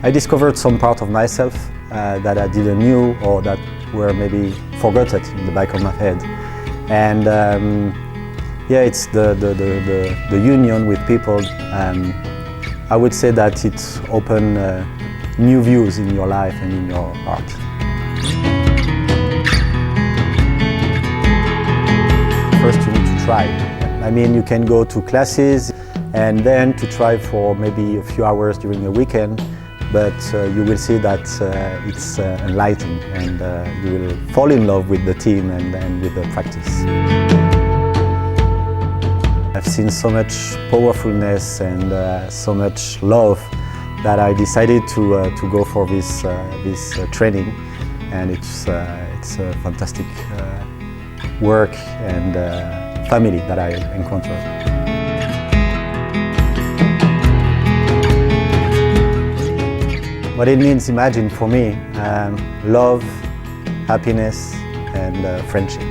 I discovered some part of myself that I didn't knew or that were maybe forgotten in the back of my head. And yeah, it's the union with people. I would say that it opened new views in your life and in your heart. First you need to try. I mean, you can go to classes and then to try for maybe a few hours during the weekend, but you will see that it's enlightening and you will fall in love with the team and with the practice. I've seen so much powerfulness and so much love that I decided to go for this training, and it's a fantastic work and family that I encountered. What it means, imagine for me, love, happiness and friendship.